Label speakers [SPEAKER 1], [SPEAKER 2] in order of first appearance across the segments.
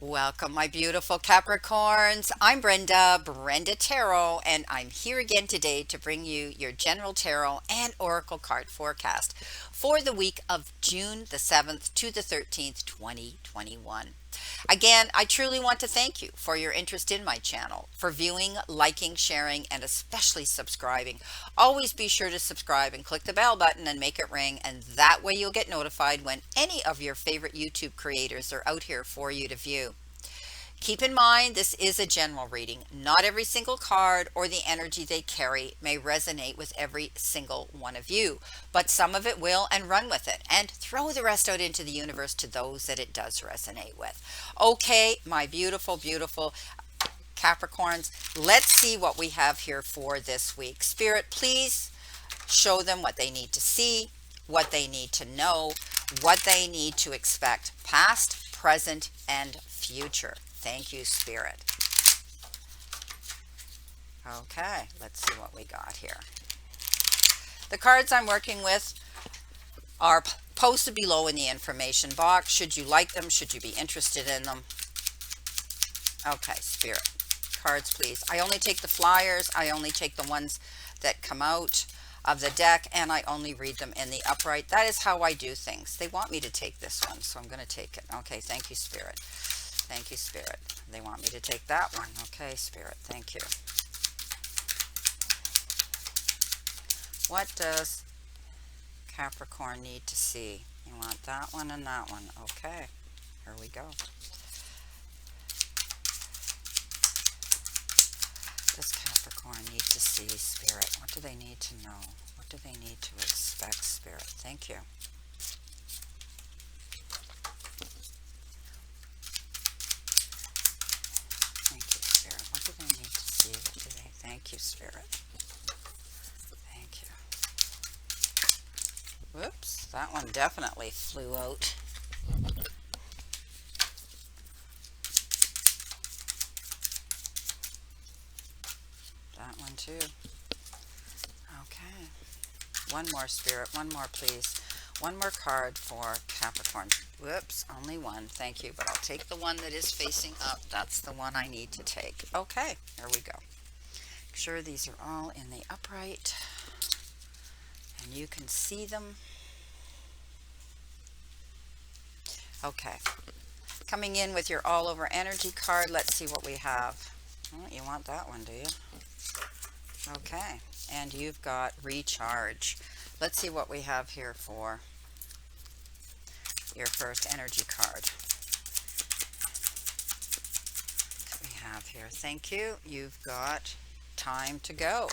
[SPEAKER 1] Welcome, my beautiful Capricorns. I'm Brenda Tarot, and I'm here again today to bring you your general tarot and oracle card forecast for the week of June the 7th to the 13th, 2021. Again, I truly want to thank you for your interest in my channel, for viewing, liking, sharing, and especially subscribing. Always be sure to subscribe and click the bell button and make it ring, and that way you'll get notified when any of your favorite YouTube creators are out here for you to view. Keep in mind, this is a general reading. Not every single card or the energy they carry may resonate with every single one of you, but some of it will, and run with it and throw the rest out into the universe to those that it does resonate with. Okay, my beautiful, beautiful Capricorns, let's see what we have here for this week. Spirit, please show them what they need to see, what they need to know, what they need to expect, past, present, and future. Thank you, Spirit. Okay, let's see what we got here. The cards I'm working with are posted below in the information box. Should you like them? Should you be interested in them? Okay, Spirit. Cards, please. I only take the flyers. I only take the ones that come out of the deck, and I only read them in the upright. That is how I do things. They want me to take this one, so I'm going to take it. Okay, thank you, Spirit. Thank you, Spirit. They want me to take that one. Okay, Spirit. Thank you. What does Capricorn need to see? You want that one and that one. Okay, here we go. Does Capricorn need to see, Spirit? What do they need to know? What do they need to expect, Spirit? Thank you. Thank you, Spirit. What do they need to see? What do they? Thank you, Spirit. Thank you. Whoops, that one definitely flew out. That one too. Okay. One more, Spirit. One more, please. One more card for Capricorn. Whoops, only one. Thank you. But I'll take the one that is facing up. That's the one I need to take. Okay, here we go. Make sure these are all in the upright and you can see them. Okay. Coming in with your all over energy card. Let's see what we have. Oh, you want that one, do you? Okay. And you've got recharge. Let's see what we have here for your first energy card. What we have here. Thank you. You've got time to go.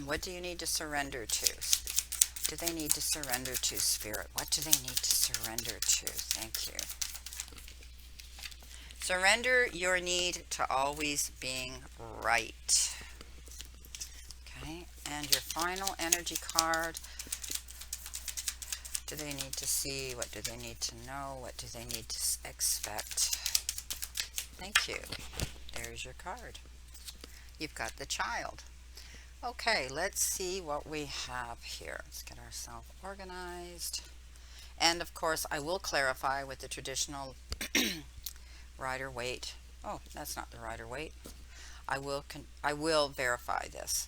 [SPEAKER 1] What do you need to surrender to? What do they need to surrender to, Spirit? What do they need to surrender to? Thank you. Surrender your need to always being right. Okay, and your final energy card. What do they need to see? What do they need to know? What do they need to expect? Thank you. There's your card. You've got the child. Okay, let's see what we have here. Let's get ourselves organized. And of course, I will clarify with the traditional rider weight. Oh, that's not the rider weight. I will verify this.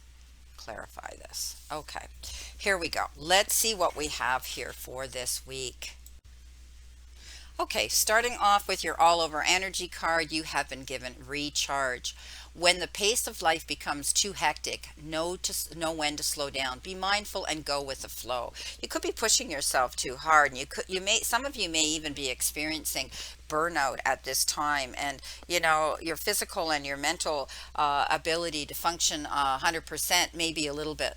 [SPEAKER 1] Clarify this. Okay, here we go. Let's see what we have here for this week. Okay, starting off with your all over energy card, you have been given recharge. When the pace of life becomes too hectic, know when to slow down. Be mindful and go with the flow. You could be pushing yourself too hard, and some of you may even be experiencing burnout at this time, and your physical and your mental ability to function 100% may be a little bit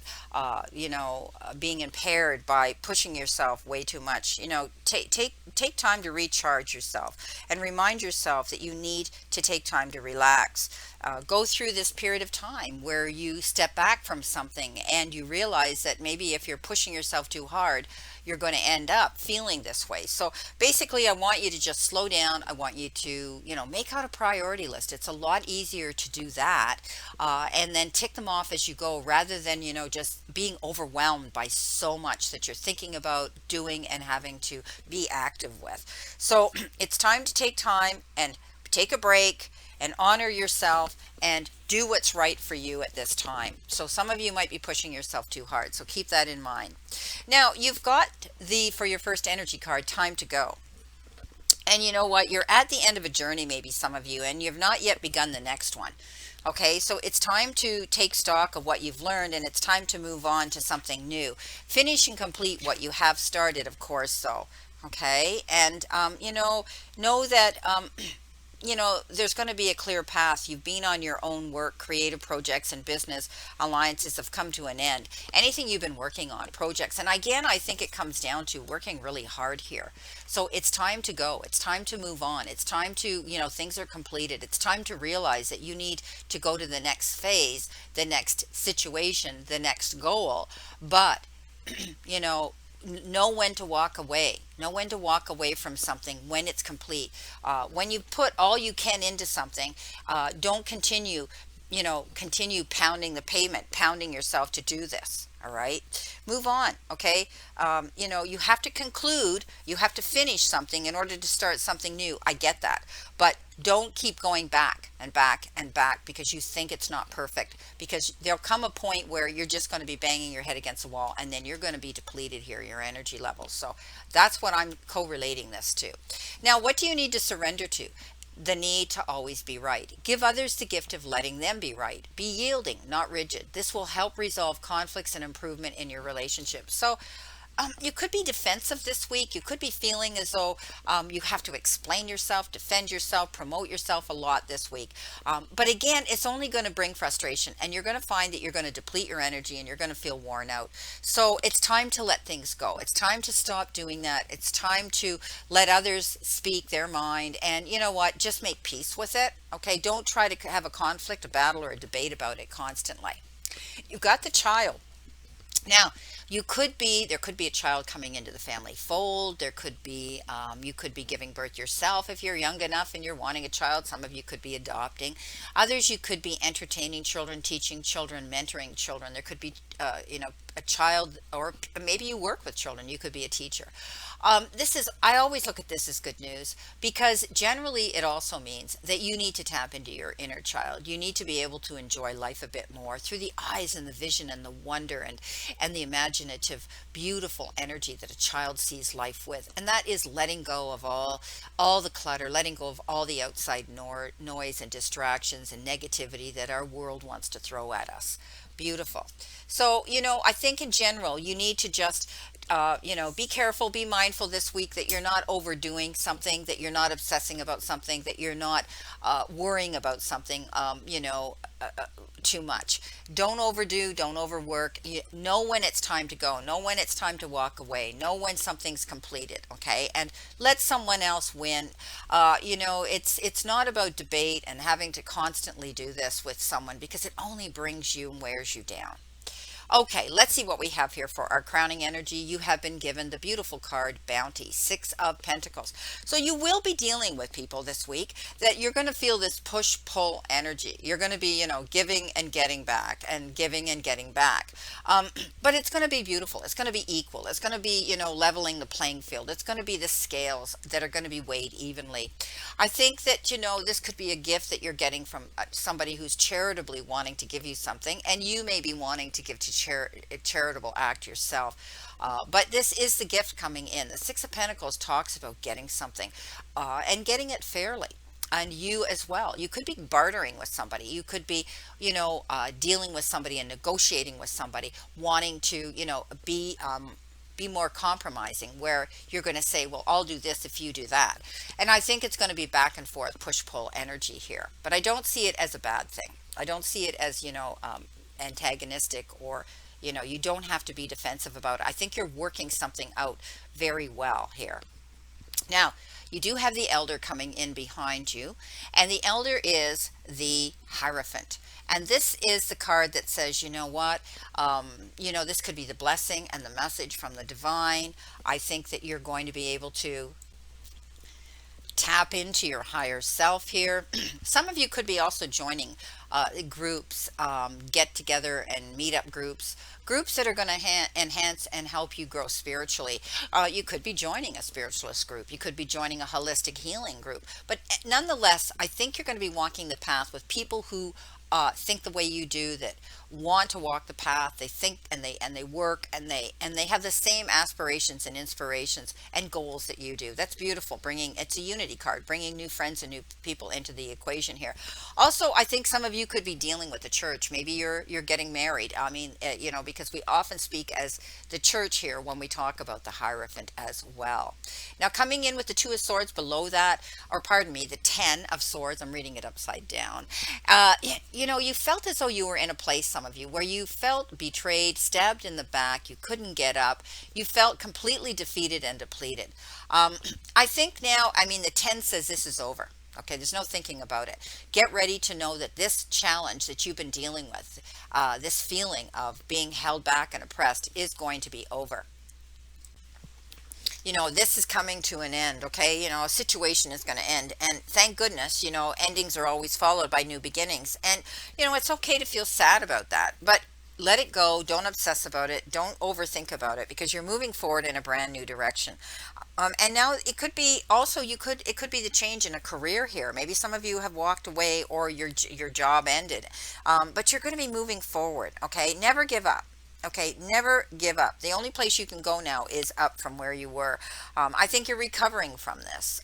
[SPEAKER 1] being impaired by pushing yourself way too much. Take time to recharge yourself and remind yourself that you need to take time to relax. Go through this period of time where you step back from something and you realize that maybe if you're pushing yourself too hard, you're going to end up feeling this way. So basically, I want you to just slow down down. I want you to, make out a priority list. It's a lot easier to do that, and then tick them off as you go rather than, just being overwhelmed by so much that you're thinking about doing and having to be active with. So it's time to take time and take a break and honor yourself and do what's right for you at this time. So some of you might be pushing yourself too hard. So keep that in mind. Now, you've got for your first energy card, time to go. And you know what? You're at the end of a journey, maybe some of you, and you've not yet begun the next one. Okay, so it's time to take stock of what you've learned, and it's time to move on to something new. Finish and complete what you have started, of course, though. Okay, and know that there's going to be a clear path. You've been on your own work, creative projects and business alliances have come to an end. Anything you've been working on, projects. And again, I think it comes down to working really hard here. So it's time to go. It's time to move on. It's time to, things are completed. It's time to realize that you need to go to the next phase, the next situation, the next goal. But, know when to walk away. Know when to walk away from something when it's complete. When you put all you can into something, don't continue pounding the pavement, pounding yourself to do this. All right, move on. Okay, you have to conclude, you have to finish something in order to start something new. I get that, but don't keep going back and back and back because you think it's not perfect, because there'll come a point where you're just going to be banging your head against the wall, and then you're going to be depleted here, your energy levels. So that's what I'm correlating this to. Now, what do you need to surrender to? The need to always be right. Give others the gift of letting them be right. Be yielding, not rigid. This will help resolve conflicts and improvement in your relationship. So you could be defensive this week. You could be feeling as though you have to explain yourself, defend yourself, promote yourself a lot this week. But again, it's only going to bring frustration, and you're going to find that you're going to deplete your energy and you're going to feel worn out. So it's time to let things go. It's time to stop doing that. It's time to let others speak their mind, and you know what? Just make peace with it. Okay, don't try to have a conflict, a battle, or a debate about it constantly. You've got the child. Now, there could be a child coming into the family fold. There could be, you could be giving birth yourself if you're young enough and you're wanting a child. Some of you could be adopting. Others, you could be entertaining children, teaching children, mentoring children. There could be, a child, or maybe you work with children. You could be a teacher. I always look at this as good news, because generally it also means that you need to tap into your inner child. You need to be able to enjoy life a bit more through the eyes and the vision and the wonder and the imaginative, beautiful energy that a child sees life with. And that is letting go of all the clutter, letting go of all the outside noise and distractions and negativity that our world wants to throw at us. Beautiful. So, I think in general, you need to just, be careful, be mindful this week that you're not overdoing something, that you're not obsessing about something, that you're not worrying about something, too much. Don't overdo, don't overwork. Know when it's time to go. Know when it's time to walk away. Know when something's completed, okay? And let someone else win. It's not about debate and having to constantly do this with someone, because it only brings you and wears you down. Okay, let's see what we have here for our crowning energy. You have been given the beautiful card, Bounty, Six of Pentacles. So you will be dealing with people this week that you're going to feel this push-pull energy. You're going to be, giving and getting back and giving and getting back. But it's going to be beautiful. It's going to be equal. It's going to be, leveling the playing field. It's going to be the scales that are going to be weighed evenly. I think that, this could be a gift that you're getting from somebody who's charitably wanting to give you something, and you may be wanting to give to a charitable act yourself. But this is the gift coming in. The Six of Pentacles talks about getting something and getting it fairly. And you as well. You could be bartering with somebody. You could be, dealing with somebody and negotiating with somebody, wanting to, be more compromising, where you're going to say, well, I'll do this if you do that. And I think it's going to be back and forth, push-pull energy here. But I don't see it as a bad thing. I don't see it as, antagonistic, or you don't have to be defensive about it. I think you're working something out very well here. Now, you do have the Elder coming in behind you, and the Elder is the Hierophant. And this is the card that says, this could be the blessing and the message from the divine. I think that you're going to be able to Tap into your higher self here. Some of you could be also joining groups, get together and meet up groups, groups that are going to enhance and help you grow spiritually. You could be joining a spiritualist group. You could be joining a holistic healing group. But nonetheless, I think you're going to be walking the path with people who think the way you do, that want to walk the path. They think and they work and they have the same aspirations and inspirations and goals that you do. That's beautiful. Bringing, it's a unity card, bringing new friends and new people into the equation here. Also, I think some of you could be dealing with the church. Maybe you're getting married. I mean, because we often speak as the church here when we talk about the Hierophant as well. Now, coming in with the Two of Swords below that, or pardon me, the Ten of Swords. I'm reading it upside down. You felt as though you were in a place, some of you, where you felt betrayed, stabbed in the back. You couldn't get up. You felt completely defeated and depleted. I think now, I mean, the 10 says this is over. Okay, there's no thinking about it. Get ready to know that this challenge that you've been dealing with, this feeling of being held back and oppressed, is going to be over. This is coming to an end. Okay, a situation is going to end, and thank goodness, endings are always followed by new beginnings. And it's okay to feel sad about that, but let it go. Don't obsess about it. Don't overthink about it, because you're moving forward in a brand new direction. And now it could be also, it could be the change in a career here. Maybe some of you have walked away, or your job ended, but you're going to be moving forward. Okay, never give up. Okay, never give up. The only place you can go now is up from where you were. I think you're recovering from this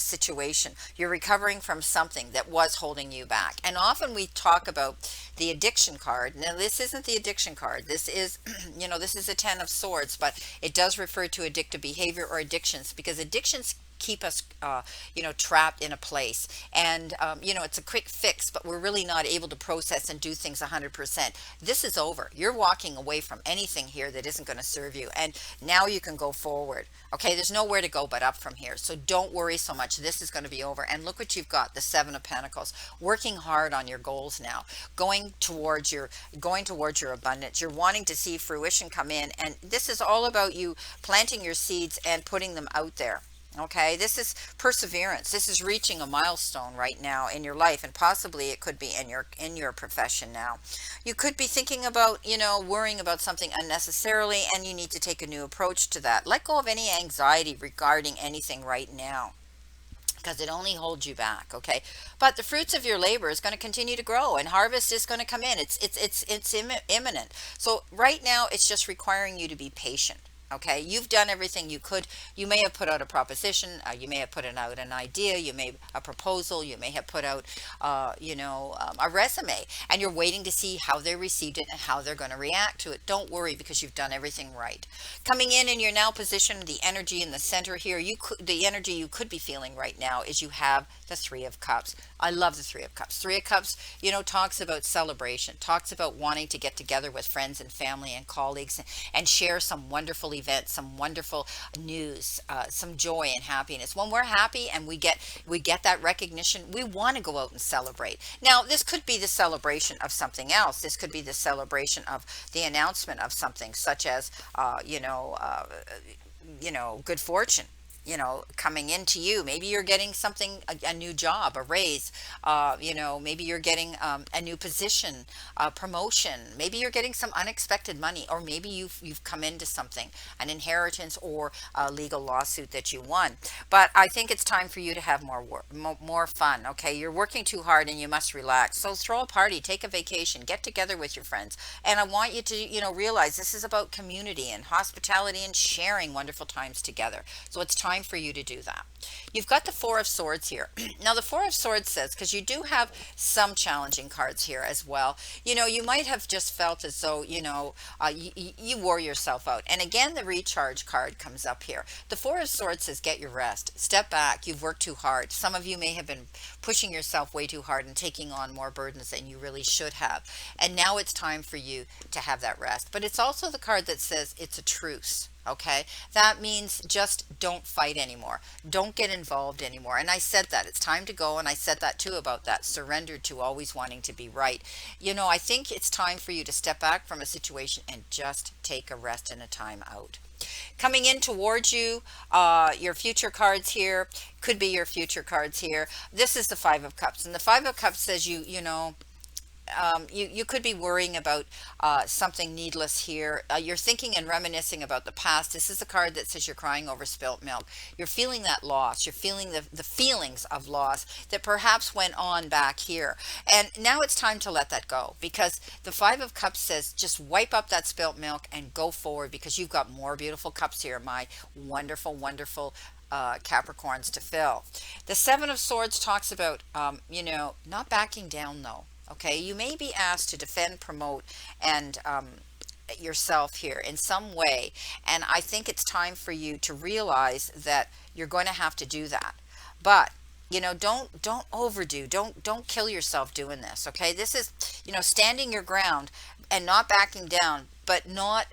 [SPEAKER 1] situation. You're recovering from something that was holding you back. And often we talk about the addiction card. Now, this isn't the addiction card. This is, this is a 10 of Swords, but it does refer to addictive behavior or addictions, because addictions keep us trapped in a place, and it's a quick fix, but we're really not able to process and do things 100%. This is over. You're walking away from anything here that isn't going to serve you, and now you can go forward. Okay, there's nowhere to go but up from here, so don't worry so much. This is going to be over. And look what you've got, the 7 of Pentacles. Working hard on your goals now, going towards your abundance. You're wanting to see fruition come in, and this is all about you planting your seeds and putting them out there. Okay, this is perseverance. This is reaching a milestone right now in your life, and possibly it could be in your profession now. You could be thinking about, worrying about something unnecessarily, and you need to take a new approach to that. Let go of any anxiety regarding anything right now, because it only holds you back. Okay, but the fruits of your labor is going to continue to grow, and harvest is going to come in. It's imminent. So right now, it's just requiring you to be patient. Okay, you've done everything you could. You may have put out a proposition. You may have put out an idea. You may a proposal. You may have put out, a resume, and you're waiting to see how they received it and how they're going to react to it. Don't worry, because you've done everything right. Coming in, and you're now positioned, the energy in the center here. The energy you could be feeling right now is you have the 3 of Cups. I love the 3 of Cups. 3 of Cups, talks about celebration. Talks about wanting to get together with friends and family and colleagues and share some wonderful events, some wonderful news, some joy and happiness. When we're happy and we get that recognition, we want to go out and celebrate. Now, this could be the celebration of something else. This could be the celebration of the announcement of something, such as good fortune, coming into you. Maybe you're getting something, a new job, a raise. Maybe you're getting a new position, a promotion. Maybe you're getting some unexpected money, or maybe you've come into something, an inheritance or a legal lawsuit that you won. But I think it's time for you to have more work, more fun. Okay, you're working too hard and you must relax. So throw a party, take a vacation, get together with your friends. And I want you to, realize this is about community and hospitality and sharing wonderful times together. So it's time for you to do that. You've got the 4 of Swords here. Now, the 4 of Swords says, because you do have some challenging cards here as well, you might have just felt as though, you wore yourself out. And again, the recharge card comes up here. The 4 of Swords says, get your rest. Step back. You've worked too hard. Some of you may have been pushing yourself way too hard and taking on more burdens than you really should have. And now it's time for you to have that rest. But it's also the card that says it's a truce. Okay, that means just don't fight anymore. Don't get involved anymore. And I said that it's time to go. And I said that too about that surrender to always wanting to be right. I think it's time for you to step back from a situation and just take a rest and a time out. Coming in towards you, your future cards here could be your future cards here. This is the Five of Cups, and the Five of Cups says you could be worrying about something needless here. You're thinking and reminiscing about the past. This is a card that says you're crying over spilt milk. You're feeling that loss. You're feeling the feelings of loss that perhaps went on back here. And now it's time to let that go, because the Five of Cups says just wipe up that spilt milk and go forward, because you've got more beautiful cups here, my wonderful, wonderful Capricorns to fill. The Seven of Swords talks about, not backing down though. Okay, you may be asked to defend, promote, and yourself here in some way, and I think it's time for you to realize that you're going to have to do that. But don't overdo. Don't kill yourself doing this. Okay, this is standing your ground and not backing down, but not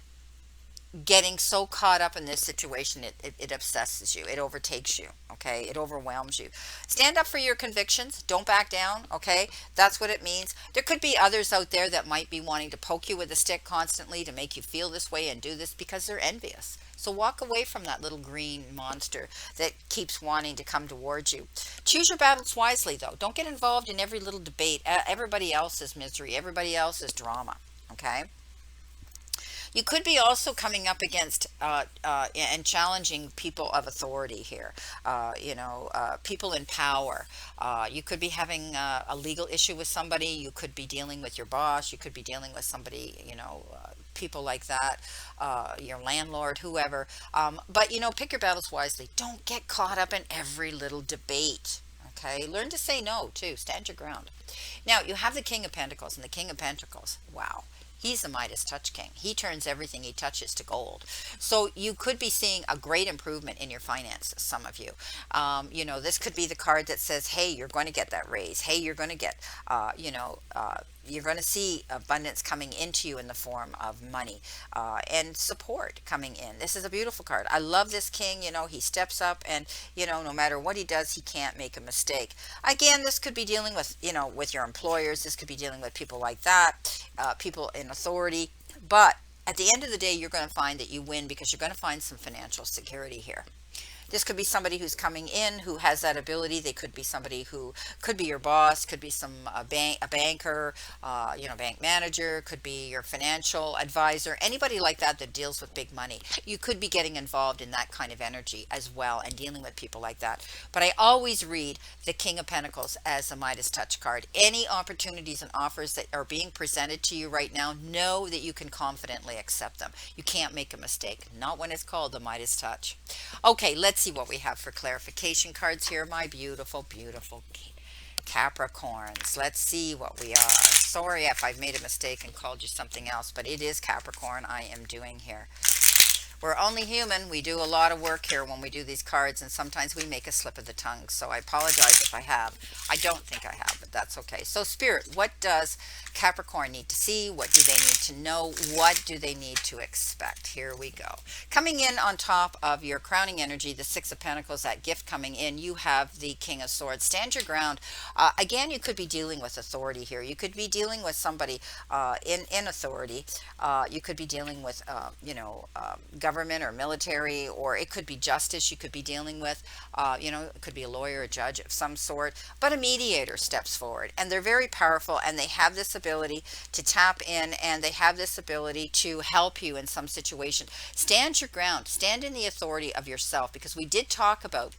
[SPEAKER 1] getting so caught up in this situation it obsesses you, it overtakes you. Okay, it overwhelms you. Stand up for your convictions, don't back down. Okay, that's what it means. There could be others out there that might be wanting to poke you with a stick constantly to make you feel this way and do this because they're envious. So walk away from that little green monster that keeps wanting to come towards you. Choose your battles wisely though. Don't get involved in every little debate, everybody else's misery, everybody else's drama. Okay, you could be also coming up against and challenging people of authority here, people in power. You could be having a legal issue with somebody. You could be dealing with your boss. You could be dealing with somebody, people like that, your landlord, whoever. But, pick your battles wisely. Don't get caught up in every little debate. Okay, learn to say no too. Stand your ground. Now you have the King of Pentacles, and the King of Pentacles, wow, he's the Midas touch king. He turns everything he touches to gold. So you could be seeing a great improvement in your finances, some of you. This could be the card that says, hey, you're going to get that raise. Hey, you're going to get, you're going to see abundance coming into you in the form of money and support coming in. This is a beautiful card. I love this king. He steps up, and no matter what he does, he can't make a mistake. Again, this could be dealing with with your employers. This could be dealing with people like that, people in authority. But at the end of the day, you're going to find that you win, because you're going to find some financial security here. This could be somebody who's coming in who has that ability. They could be somebody who could be your boss, could be a banker, bank manager, could be your financial advisor, anybody like that that deals with big money. You could be getting involved in that kind of energy as well and dealing with people like that. But I always read the King of Pentacles as a Midas touch card. Any opportunities and offers that are being presented to you right now, know that you can confidently accept them. You can't make a mistake, not when it's called the Midas touch. Okay, let's see what we have for clarification cards here, my beautiful, beautiful Capricorns. Let's see what we are. Sorry if I've made a mistake and called you something else, but it is Capricorn I am doing here. We're only human. We do a lot of work here when we do these cards, and sometimes we make a slip of the tongue. So I apologize if I have. I don't think I have, but that's okay. So Spirit, what does Capricorn need to see? What do they need to know? What do they need to expect? Here we go. Coming in on top of your crowning energy, the Six of Pentacles, that gift coming in, you have the King of Swords. Stand your ground. Again, you could be dealing with authority here. You could be dealing with somebody in authority. You could be dealing with, government or military, or it could be justice you could be dealing with. It could be a lawyer, a judge of some sort, but a mediator steps forward, and they're very powerful, and they have this ability to tap in, and they have this ability to help you in some situation. Stand your ground. Stand in the authority of yourself, because we did talk about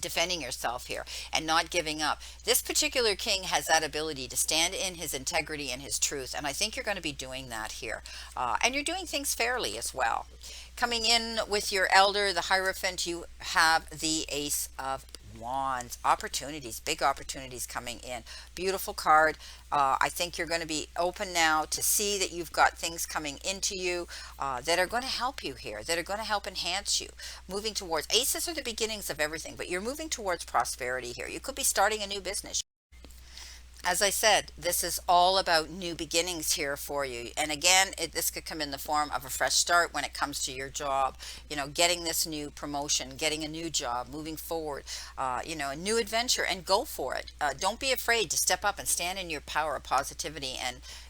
[SPEAKER 1] defending yourself here and not giving up. This particular king has that ability to stand in his integrity and his truth, and I think you're going to be doing that here. And you're doing things fairly as well. Coming in with your elder, the Hierophant, you have the Ace of Wands. Opportunities, big opportunities coming in. Beautiful card. I think you're going to be open now to see that you've got things coming into you that are going to help you here, that are going to help enhance you. Moving towards, aces are the beginnings of everything, but you're moving towards prosperity here. You could be starting a new business. As I said, this is all about new beginnings here for you. And again, this could come in the form of a fresh start when it comes to your job, getting this new promotion, getting a new job, moving forward, a new adventure, and go for it. Don't be afraid to step up and stand in your power of positivity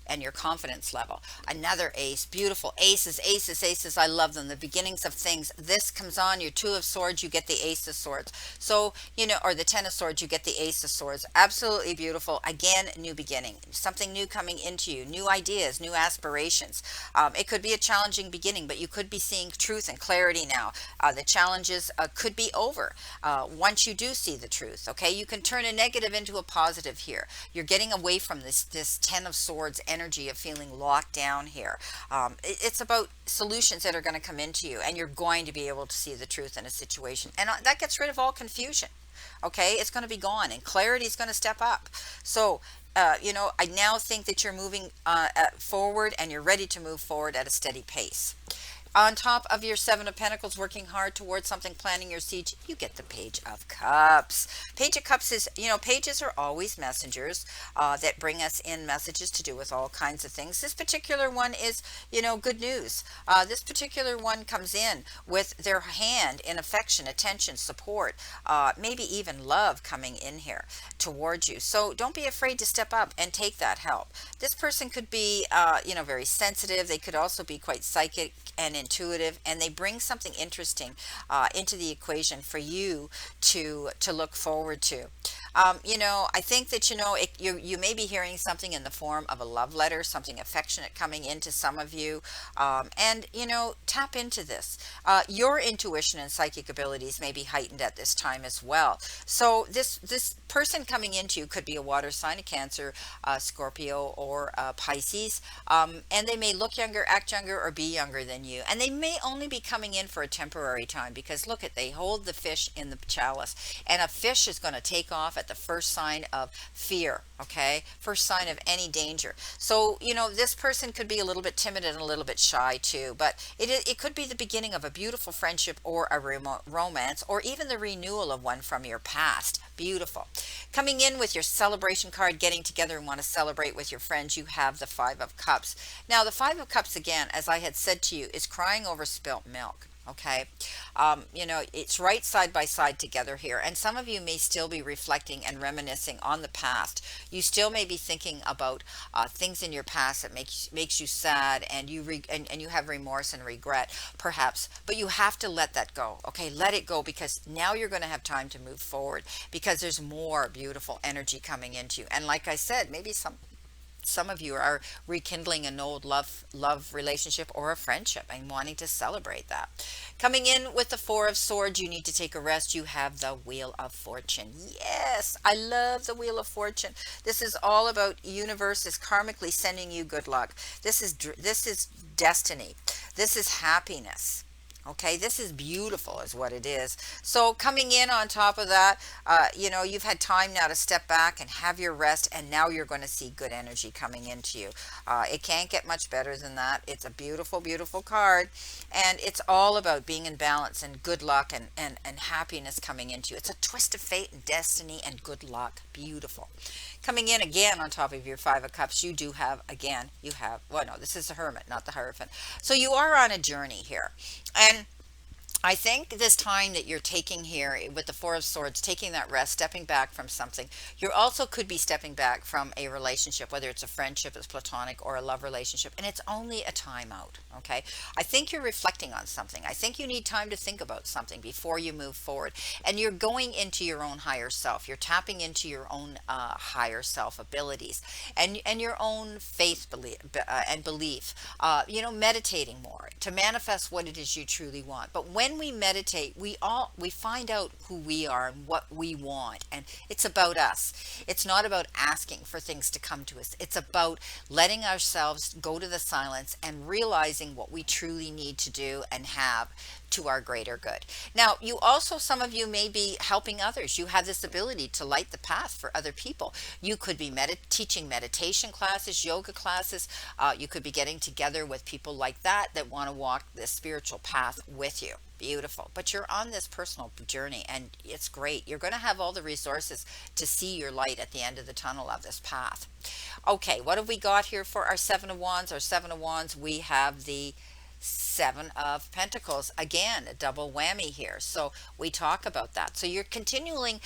[SPEAKER 1] and your confidence level. Another ace, beautiful aces, aces, aces. I love them. The beginnings of things. This comes on your two of swords, you get the ace of swords. So, or the 10 of swords, you get the ace of swords. Absolutely beautiful. Again, new beginning, something new coming into you, new ideas, new aspirations. It could be a challenging beginning, but you could be seeing truth and clarity now. The challenges could be over once you do see the truth. Okay, you can turn a negative into a positive here. You're getting away from this 10 of swords energy of feeling locked down here. It's about solutions that are going to come into you, and you're going to be able to see the truth in a situation, and that gets rid of all confusion. Okay, it's going to be gone, and clarity is going to step up. So I now think that you're moving forward, and you're ready to move forward at a steady pace. On top of your Seven of Pentacles, working hard towards something, planning your siege, you get the Page of Cups. Page of Cups is, pages are always messengers that bring us in messages to do with all kinds of things. This particular one is, good news. This particular one comes in with their hand in affection, attention, support, maybe even love coming in here towards you. So don't be afraid to step up and take that help. This person could be, very sensitive. They could also be quite psychic and intuitive, and they bring something interesting into the equation for you to look forward to. I think that you may be hearing something in the form of a love letter, something affectionate coming into some of you, and tap into this. Your intuition and psychic abilities may be heightened at this time as well. So this person coming into you could be a water sign, a Cancer, Scorpio, or Pisces, and they may look younger, act younger, or be younger than you, and they may only be coming in for a temporary time, because look at, they hold the fish in the chalice, and a fish is going to take off at the first sign of fear. Okay, first sign of any danger. So this person could be a little bit timid and a little bit shy too, but it could be the beginning of a beautiful friendship, or a romance, or even the renewal of one from your past. Beautiful. Coming in with your celebration card, getting together and want to celebrate with your friends, you have the Five of Cups. Now the Five of Cups, again, as I had said to you, is crying over spilt milk. Okay, it's right side by side together here, and some of you may still be reflecting and reminiscing on the past. You still may be thinking about things in your past that makes you sad, and and you have remorse and regret, perhaps. But you have to let that go. Okay, let it go, because now you're going to have time to move forward, because there's more beautiful energy coming into you. And like I said, maybe some of you are rekindling an old love relationship or a friendship and wanting to celebrate that. Coming in with the Four of Swords, you need to take a rest. You have the Wheel of Fortune. Yes, I love the Wheel of Fortune. This is all about universe is karmically sending you good luck. This is destiny. This is happiness. Okay, this is beautiful is what it is. So coming in on top of that, you've had time now to step back and have your rest, and now you're going to see good energy coming into you. It can't get much better than that. It's a beautiful, beautiful card, and it's all about being in balance and good luck and happiness coming into you. It's a twist of fate and destiny and good luck. Beautiful. Coming in again on top of your Five of Cups, you have, well, no, this is the Hermit, not the Hierophant. So you are on a journey here. And I think this time that you're taking here with the Four of Swords, taking that rest, stepping back from something, you also could be stepping back from a relationship, whether it's a friendship, it's platonic, or a love relationship, and it's only a timeout. Okay, I think you're reflecting on something. I think you need time to think about something before you move forward, and you're going into your own higher self. You're tapping into your own higher self abilities and your own faith and belief. Meditating more to manifest what it is you truly want. But when we meditate, we find out who we are and what we want, and it's about us. It's not about asking for things to come to us. It's about letting ourselves go to the silence and realizing what we truly need to do and have to our greater good. Now, you also, some of you may be helping others. You have this ability to light the path for other people. You could be teaching meditation classes, yoga classes. You could be getting together with people like that want to walk this spiritual path with you. Beautiful. But you're on this personal journey and it's great. You're going to have all the resources to see your light at the end of the tunnel of this path. Okay, what have we got here for our Seven of Wands? Our Seven of Wands, we have the Seven of Pentacles. Again, a double whammy here. So we talk about that. So you're continuing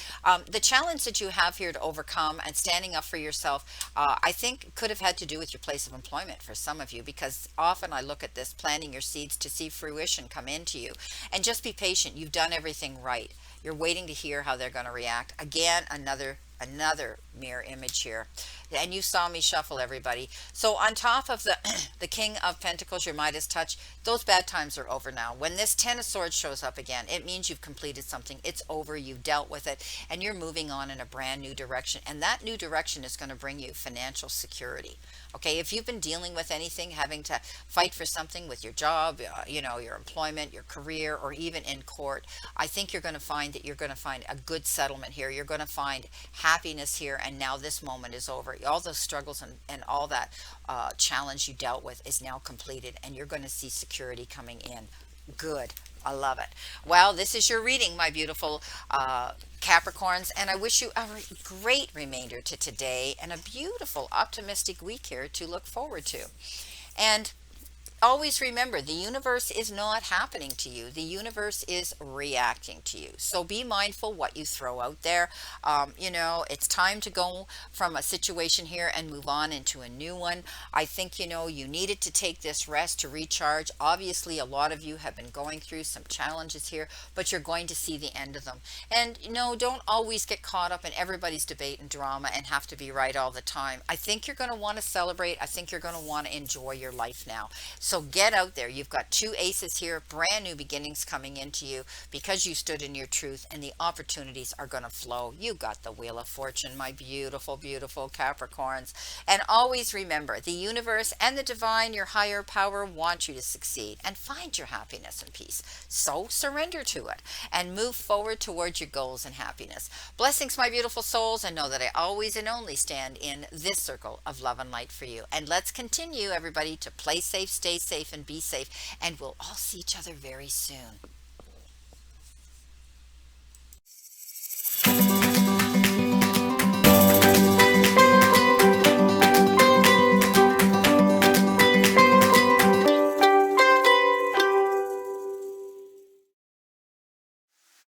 [SPEAKER 1] the challenge that you have here to overcome and standing up for yourself. I think could have had to do with your place of employment for some of you, because often I look at this, planting your seeds to see fruition come into you. And just be patient. You've done everything right. You're waiting to hear how they're going to react. Again, another mirror image here, and you saw me shuffle, everybody. So on top of the the King of Pentacles, your Midas touch, those bad times are over now. When this Ten of Swords shows up again, it means you've completed something. It's over. You've dealt with it, and you're moving on in a brand new direction, and that new direction is going to bring you financial security. Okay, if you've been dealing with anything, having to fight for something with your job, your employment, your career, or even in court, I think you're going to find that you're going to find a good settlement here. You're going to find happiness here, and now this moment is over. All those struggles and all that challenge you dealt with is now completed, and you're going to see security coming in. Good. I love it. Well, this is your reading, my beautiful Capricorns, and I wish you a great remainder to today and a beautiful, optimistic week here to look forward to. And always remember, the universe is not happening to you. The universe is reacting to you. So be mindful what you throw out there. It's time to go from a situation here and move on into a new one. I think, you needed to take this rest to recharge. Obviously, a lot of you have been going through some challenges here, but you're going to see the end of them. And, don't always get caught up in everybody's debate and drama and have to be right all the time. I think you're going to want to celebrate. I think you're going to want to enjoy your life now. So get out there. You've got two aces here, brand new beginnings coming into you because you stood in your truth, and the opportunities are going to flow. You got the Wheel of Fortune, my beautiful, beautiful Capricorns. And always remember, the universe and the divine, your higher power, want you to succeed and find your happiness and peace. So surrender to it and move forward towards your goals and happiness. Blessings, my beautiful souls, and know that I always and only stand in this circle of love and light for you. And let's continue, everybody, to play safe, stay safe, and be safe, and we'll all see each other very soon.